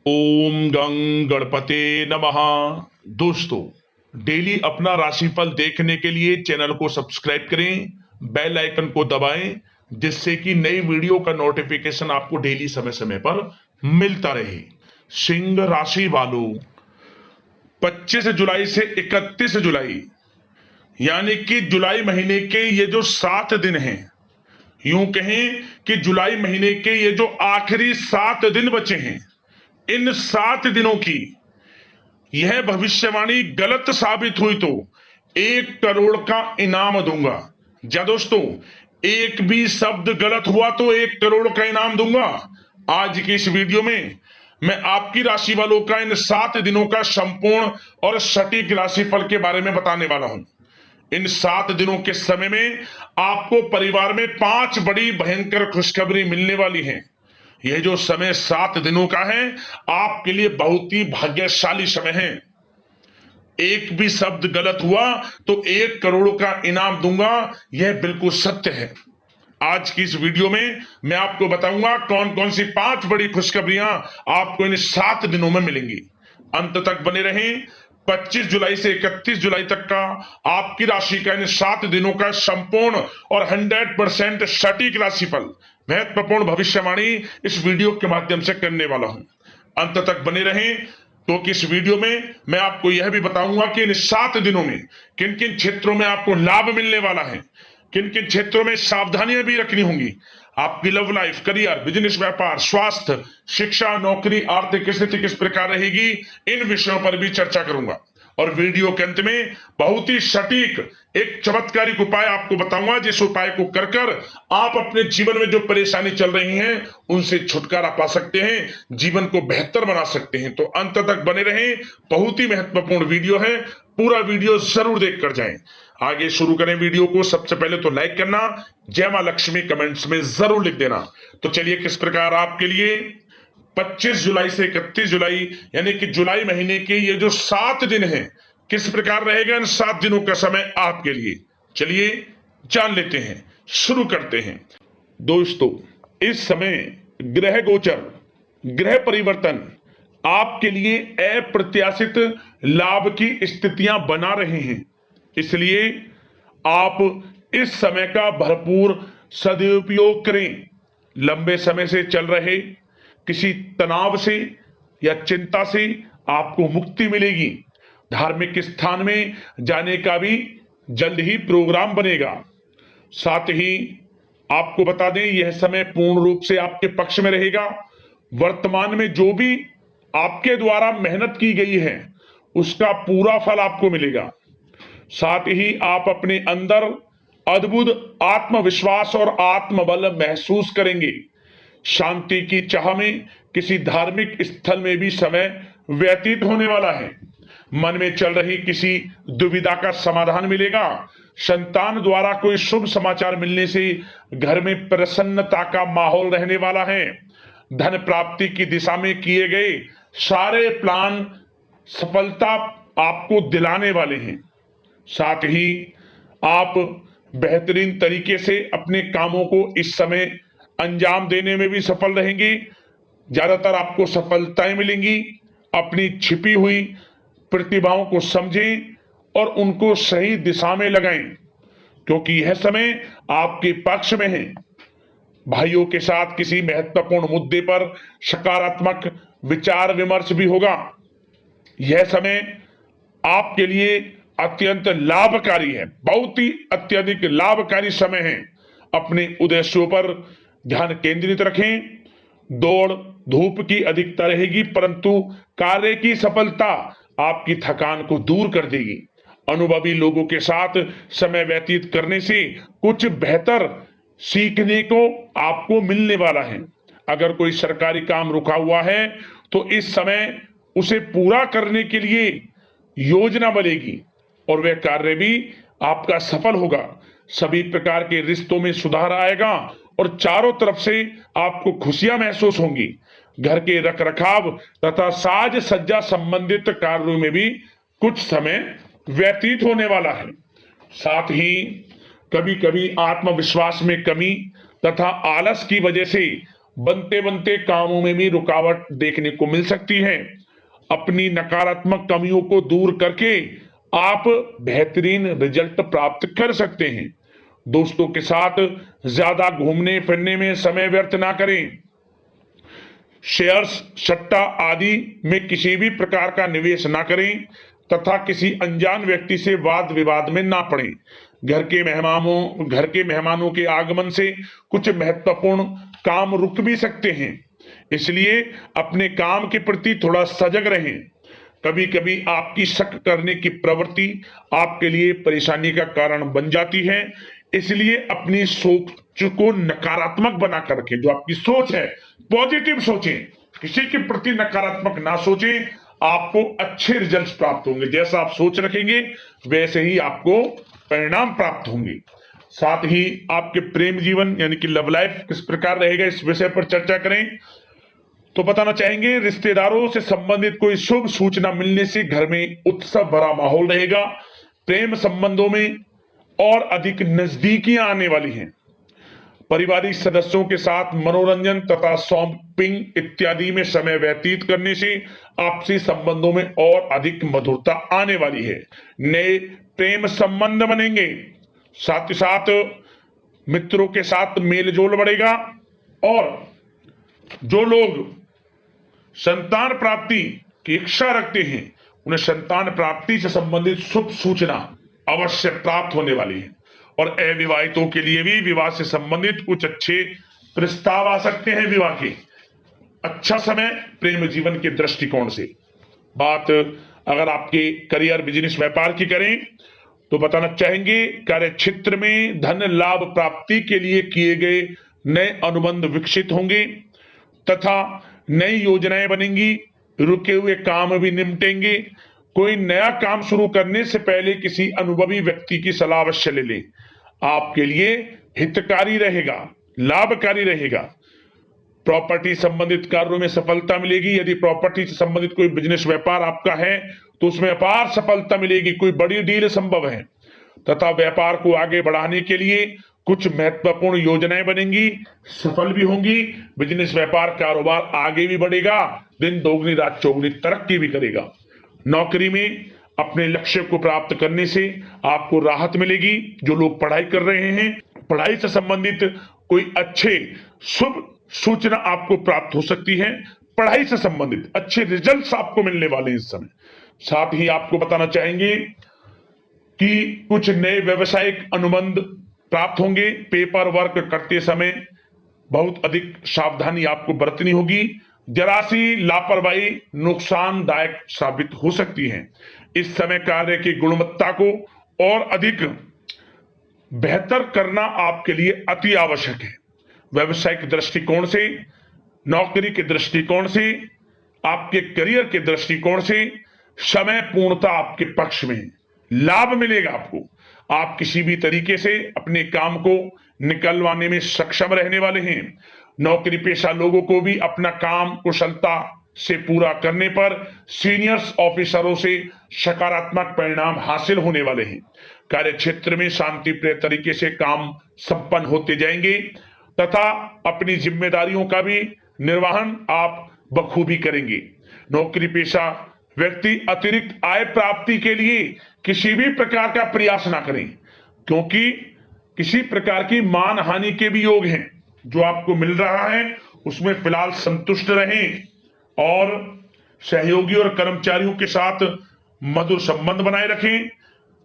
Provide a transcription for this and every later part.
ओम गं गणपते नमः। दोस्तों, डेली अपना राशिफल देखने के लिए चैनल को सब्सक्राइब करें, बेल आइकन को दबाएं, जिससे कि नई वीडियो का नोटिफिकेशन आपको डेली समय समय पर मिलता रहे। सिंह राशि वालों, 25 जुलाई से 31 जुलाई यानी कि जुलाई महीने के ये जो 7 दिन हैं, यूं कहें कि जुलाई महीने के ये जो आखिरी 7 दिन बचे हैं, इन 7 दिनों की यह भविष्यवाणी गलत साबित हुई तो 1 करोड़ का इनाम दूंगा। या दोस्तों, एक भी शब्द गलत हुआ तो 1 करोड़ का इनाम दूंगा। आज की इस वीडियो में मैं आपकी राशि वालों का इन 7 दिनों का संपूर्ण और सटीक राशिफल के बारे में बताने वाला हूं। इन 7 दिनों के समय में आपको परिवार में 5 बड़ी भयंकर खुशखबरी मिलने वाली है। यह जो समय 7 दिनों का है, आपके लिए बहुत ही भाग्यशाली समय है। एक भी शब्द गलत हुआ तो 1 करोड़ का इनाम दूंगा, यह बिल्कुल सत्य है। आज की इस वीडियो में मैं आपको बताऊंगा कौन कौन सी 5 बड़ी खुशखबरियां आपको इन 7 दिनों में मिलेंगी। अंत तक बने रहें। 25 जुलाई से 31 जुलाई तक का आपकी राशि का इन 7 दिनों का संपूर्ण और 100% सटीक राशिफल, महत्वपूर्ण भविष्यवाणी इस वीडियो के माध्यम से करने वाला हूं। अंत तक बने रहें, क्योंकि इस वीडियो में मैं आपको यह भी बताऊंगा कि इन 7 दिनों में किन किन क्षेत्रों में आपको लाभ मिलने वाला है, किन किन क्षेत्रों में सावधानियां भी रखनी होंगी। आपकी लव लाइफ, करियर, बिजनेस, व्यापार, स्वास्थ्य, शिक्षा, नौकरी, आर्थिक स्थिति किस प्रकार रहेगी, इन विषयों पर भी चर्चा करूंगा। और वीडियो के अंत में बहुत ही सटीक एक चमत्कारिक उपाय आपको बताऊंगा, जिस उपाय को कर कर आप अपने जीवन में जो परेशानी चल रही हैं उनसे छुटकारा पा सकते हैं, जीवन को बेहतर बना सकते हैं। तो अंत तक बने रहें, बहुत ही महत्वपूर्ण वीडियो है, पूरा वीडियो जरूर देख कर जाएं। आगे शुरू करें वीडियो को। सबसे पहले तो लाइक करना, जय मां लक्ष्मी कमेंट्स में जरूर लिख देना। तो चलिए, किस प्रकार आपके लिए 25 जुलाई से 31 जुलाई यानी कि जुलाई महीने के ये जो 7 दिन हैं, किस प्रकार रहेगा इन 7 दिनों का समय आपके लिए, चलिए जान लेते हैं, शुरू करते हैं। दोस्तों, इस समय ग्रह गोचर, ग्रह परिवर्तन आपके लिए अप्रत्याशित लाभ की स्थितियां बना रहे हैं, इसलिए आप इस समय का भरपूर सदुपयोग करें। लंबे समय से चल रहे किसी तनाव से या चिंता से आपको मुक्ति मिलेगी। धार्मिक स्थान में जाने का भी जल्द ही प्रोग्राम बनेगा। साथ ही आपको बता दें, यह समय पूर्ण रूप से आपके पक्ष में रहेगा। वर्तमान में जो भी आपके द्वारा मेहनत की गई है उसका पूरा फल आपको मिलेगा। साथ ही आप अपने अंदर अद्भुत आत्मविश्वास और आत्मबल महसूस करेंगे। शांति की चाह में किसी धार्मिक स्थल में भी समय व्यतीत होने वाला है। मन में चल रही किसी दुविधा का समाधान मिलेगा। संतान द्वारा कोई शुभ समाचार मिलने से घर में प्रसन्नता का माहौल रहने वाला है। धन प्राप्ति की दिशा में किए गए सारे प्लान सफलता आपको दिलाने वाले हैं। साथ ही आप बेहतरीन तरीके से अपने कामों को इस समय अंजाम देने में भी सफल रहेंगे। ज्यादातर आपको सफलताएं मिलेंगी। अपनी छिपी हुई प्रतिभाओं को समझें और उनको सही दिशा में लगाएं, क्योंकि यह समय आपके पक्ष में है। भाइयों के साथ किसी महत्वपूर्ण मुद्दे पर सकारात्मक विचार विमर्श भी होगा। यह समय आपके लिए अत्यंत लाभकारी है, बहुत ही अत्यधिक लाभकारी समय है। अपने उद्देश्यों पर ध्यान केंद्रित रखें। दौड़ धूप की अधिकता रहेगी, परंतु कार्य की सफलता आपकी थकान को दूर कर देगी। अनुभवी लोगों के साथ समय व्यतीत करने से कुछ बेहतर सीखने को आपको मिलने वाला है। अगर कोई सरकारी काम रुका हुआ है तो इस समय उसे पूरा करने के लिए योजना बनेगी और वह कार्य भी आपका सफल होगा। सभी प्रकार के रिश्तों में सुधार आएगा और चारों तरफ से आपको खुशियां महसूस होंगी। घर के रखरखाव तथा साज सज्जा संबंधित कार्यों में भी कुछ समय व्यतीत होने वाला है। साथ ही कभी कभी आत्मविश्वास में कमी तथा आलस की वजह से बनते बनते कामों में भी रुकावट देखने को मिल सकती है। अपनी नकारात्मक कमियों को दूर करके आप बेहतरीन रिजल्ट प्राप्त कर सकते हैं। दोस्तों के साथ ज्यादा घूमने फिरने में समय व्यर्थ ना करें। शेयर्स, सट्टा आदि में किसी भी प्रकार का निवेश ना करें तथा किसी अनजान व्यक्ति से वाद विवाद में ना पड़ें। घर के मेहमानों के आगमन से कुछ महत्वपूर्ण काम रुक भी सकते हैं, इसलिए अपने काम के प्रति थोड़ा सजग रहें। कभी कभी आपकी शक करने की प्रवृत्ति आपके लिए परेशानी का कारण बन जाती है, इसलिए अपनी सोच को नकारात्मक बनाकर रखें। जो आपकी सोच है पॉजिटिव सोचें, किसी के प्रति नकारात्मक ना सोचें। आपको अच्छे रिजल्ट्स प्राप्त होंगे। जैसा आप सोच रखेंगे वैसे ही आपको परिणाम प्राप्त होंगे। साथ ही आपके प्रेम जीवन यानी कि लव लाइफ किस प्रकार रहेगा, इस विषय पर चर्चा करें तो बताना चाहेंगे, रिश्तेदारों से संबंधित कोई शुभ सूचना मिलने से घर में उत्सव भरा माहौल रहेगा। प्रेम संबंधों में और अधिक नजदीकियां आने वाली हैं। पारिवारिक सदस्यों के साथ मनोरंजन तथा शॉपिंग इत्यादि में समय व्यतीत करने से आपसी संबंधों में और अधिक मधुरता आने वाली है। नए प्रेम संबंध बनेंगे। साथ ही साथ मित्रों के साथ मेलजोल बढ़ेगा। और जो लोग संतान प्राप्ति की इच्छा रखते हैं उन्हें संतान प्राप्ति से संबंधित शुभ सूचना अवश्य प्राप्त होने वाली है। और अविवाहितों के लिए भी विवाह से संबंधित कुछ अच्छे प्रस्ताव आ सकते हैं। विवाह के अच्छा समय प्रेम जीवन के दृष्टिकोण से। बात अगर आपके करियर, बिजनेस, व्यापार की करें तो बताना चाहेंगे, कार्य क्षेत्र में धन लाभ प्राप्ति के लिए किए गए नए अनुबंध विकसित होंगे तथा नई योजनाएं बनेंगी। रुके हुए काम भी निपटेंगे। कोई नया काम शुरू करने से पहले किसी अनुभवी व्यक्ति की सलाह अवश्य ले लें। आपके लिए हितकारी रहेगा, लाभकारी रहेगा। प्रॉपर्टी संबंधित कार्यों में सफलता मिलेगी। यदि प्रॉपर्टी से संबंधित कोई बिजनेस, व्यापार आपका है तो उसमें अपार सफलता मिलेगी। कोई बड़ी डील संभव है तथा व्यापार को आगे बढ़ाने के लिए कुछ महत्वपूर्ण योजनाएं बनेंगी, सफल भी होंगी। बिजनेस, व्यापार, कारोबार आगे भी बढ़ेगा। दिन दोगुनी रात चौगुनी तरक्की भी करेगा। नौकरी में अपने लक्ष्य को प्राप्त करने से आपको राहत मिलेगी। जो लोग पढ़ाई कर रहे हैं, पढ़ाई से संबंधित कोई अच्छे शुभ सूचना आपको प्राप्त हो सकती है। पढ़ाई से संबंधित अच्छे रिजल्ट्स आपको मिलने वाले हैं इस समय। साथ ही आपको बताना चाहेंगे कि कुछ नए व्यवसायिक अनुबंध प्राप्त होंगे। पेपर वर्क करते समय बहुत अधिक सावधानी आपको बरतनी होगी। जरा सी लापरवाही नुकसानदायक साबित हो सकती है। इस समय कार्य की गुणवत्ता को और अधिक बेहतर करना आपके लिए अति आवश्यक है। व्यवसायिक दृष्टिकोण से, नौकरी के दृष्टिकोण से, आपके करियर के दृष्टिकोण से समय पूर्णता आपके पक्ष में है। लाभ मिलेगा आपको। आप किसी भी तरीके से अपने काम को निकलवाने में सक्षम रहने वाले हैं। नौकरी पेशा लोगों को भी अपना काम कुशलता से पूरा करने पर सीनियर्स ऑफिसरों से सकारात्मक परिणाम हासिल होने वाले हैं। कार्य क्षेत्र में शांतिप्रिय तरीके से काम संपन्न होते जाएंगे तथा अपनी जिम्मेदारियों का भी निर्वहन आप बखूबी करेंगे। नौकरी पेशा व्यक्ति अतिरिक्त आय प्राप्ति के लिए किसी भी प्रकार का प्रयास ना करें, क्योंकि किसी प्रकार की मान हानि के भी योग हैं। जो आपको मिल रहा है उसमें फिलहाल संतुष्ट रहें और सहयोगी और कर्मचारियों के साथ मधुर संबंध बनाए रखें।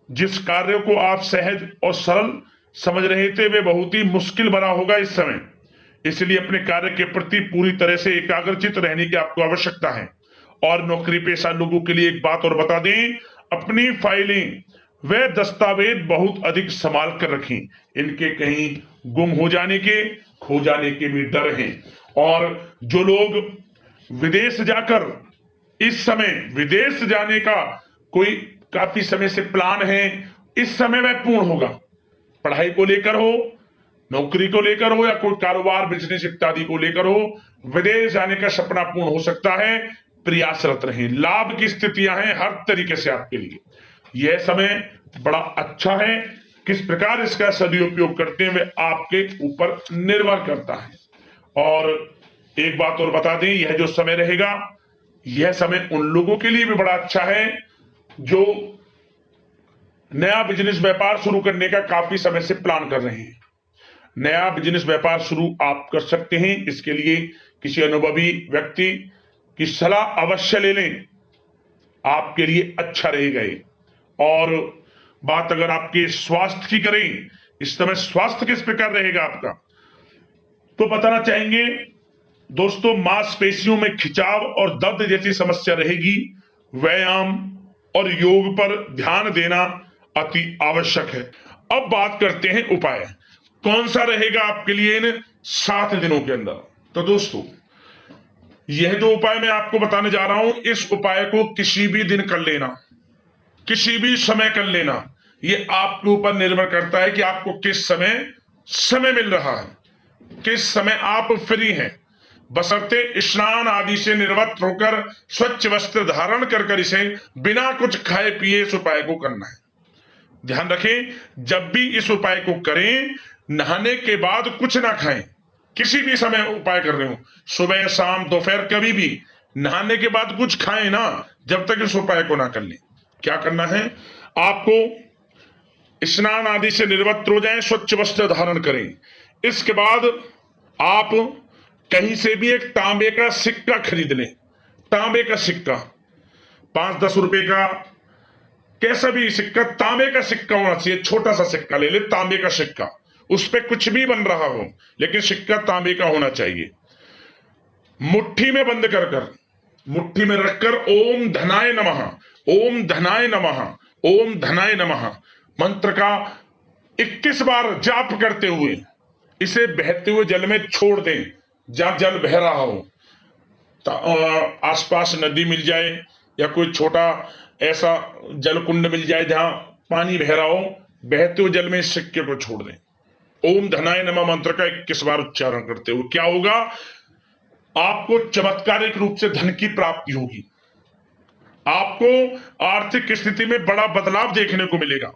जिस कार्य को आप सहज और सरल समझ रहे थे वे बहुत ही मुश्किल बना होगा इस समय, इसलिए अपने कार्य के प्रति पूरी तरह से एकाग्रचित रहने की आपको आवश्यकता है। और नौकरी पेशा लोगों के लिए एक बात और बता दें, अपनी फाइलें वे दस्तावेज बहुत अधिक संभाल कर रखें। इनके कहीं गुम हो जाने के, खो जाने के भी डर हैं। और जो लोग विदेश जाकर इस समय विदेश जाने का कोई काफी समय से प्लान है, इस समय वह पूर्ण होगा। पढ़ाई को लेकर हो, नौकरी को लेकर हो या कोई कारोबार, बिजनेस इत्यादि को लेकर हो, विदेश जाने का सपना पूर्ण हो सकता है। प्रयासरत रहें। लाभ की स्थितियां हैं हर तरीके से आपके लिए। यह समय बड़ा अच्छा है। किस प्रकार इसका सदुपयोग करते हैं वे आपके ऊपर निर्भर करता है। और एक बात और बता दें, यह जो समय रहेगा, यह समय उन लोगों के लिए भी बड़ा अच्छा है जो नया बिजनेस व्यापार शुरू करने का काफी समय से प्लान कर रहे हैं। नया बिजनेस व्यापार शुरू आप कर सकते हैं। इसके लिए किसी अनुभवी व्यक्ति की सलाह अवश्य ले लें, आपके लिए अच्छा रहेगा ये। और बात अगर आपके स्वास्थ्य की करें, इस समय स्वास्थ्य किस प्रकार रहेगा आपका, तो बताना चाहेंगे दोस्तों, मांसपेशियों में खिंचाव और दर्द जैसी समस्या रहेगी। व्यायाम और योग पर ध्यान देना अति आवश्यक है। अब बात करते हैं उपाय, कौन सा रहेगा आपके लिए इन 7 दिनों के अंदर। तो दोस्तों, यह जो उपाय मैं आपको बताने जा रहा हूं, इस उपाय को किसी भी दिन कर लेना, किसी भी समय कर लेना। यह आपके ऊपर निर्भर करता है कि आपको किस समय मिल रहा है, किस समय आप फ्री हैं। बशर्ते स्नान आदि से निवृत्त होकर स्वच्छ वस्त्र धारण कर इसे बिना कुछ खाए पिए इस उपाय को करना है। ध्यान रखें, जब भी इस उपाय को करें, नहाने के बाद कुछ ना खाएं। किसी भी समय उपाय कर रहे हो, सुबह शाम दोपहर, कभी भी नहाने के बाद कुछ खाएं ना, जब तक इस उपाय को ना कर लें। क्या करना है, आपको स्नान आदि से निवृत्त हो जाएं, स्वच्छ वस्त्र धारण करें। इसके बाद आप कहीं से भी एक तांबे का सिक्का खरीद लें। तांबे का सिक्का, 5-10 रुपए का, कैसा भी सिक्का, तांबे का सिक्का होना चाहिए। छोटा सा सिक्का ले ले, तांबे का सिक्का, उस पे कुछ भी बन रहा हो, लेकिन सिक्का तांबे का होना चाहिए। मुट्ठी में बंद कर मुट्ठी में रखकर ओम धनाय नमः, ओम धनाय नमः, ओम धनाय नमः मंत्र का 21 बार जाप करते हुए इसे बहते हुए जल में छोड़ दें। जहां जल बह रहा हो, आसपास नदी मिल जाए या कोई छोटा ऐसा जल कुंड मिल जाए जहां पानी बह रहा हो, बहते हुए जल में इस सिक्के को छोड़ दें। ओम धनाय नमः मंत्र का 21 बार उच्चारण करते हुए क्या होगा, आपको चमत्कारिक रूप से धन की प्राप्ति होगी। आपको आर्थिक स्थिति में बड़ा बदलाव देखने को मिलेगा।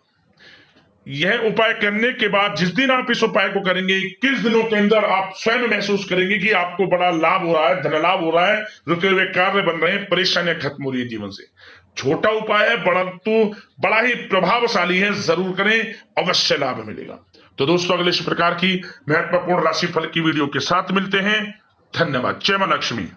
यह उपाय करने के बाद जिस दिन आप इस उपाय को करेंगे, 21 दिनों के अंदर आप स्वयं महसूस करेंगे कि आपको बड़ा लाभ हो रहा है, धन लाभ हो रहा है, रुके हुए कार्य बन रहे हैं, परेशानियां खत्म हो रही है जीवन से। छोटा उपाय है, परंतु बड़ा ही प्रभावशाली है। जरूर करें, अवश्य लाभ मिलेगा। तो दोस्तों, अगले इस प्रकार की महत्वपूर्ण राशिफल की वीडियो के साथ मिलते हैं। धन्यवाद। जय मां लक्ष्मी।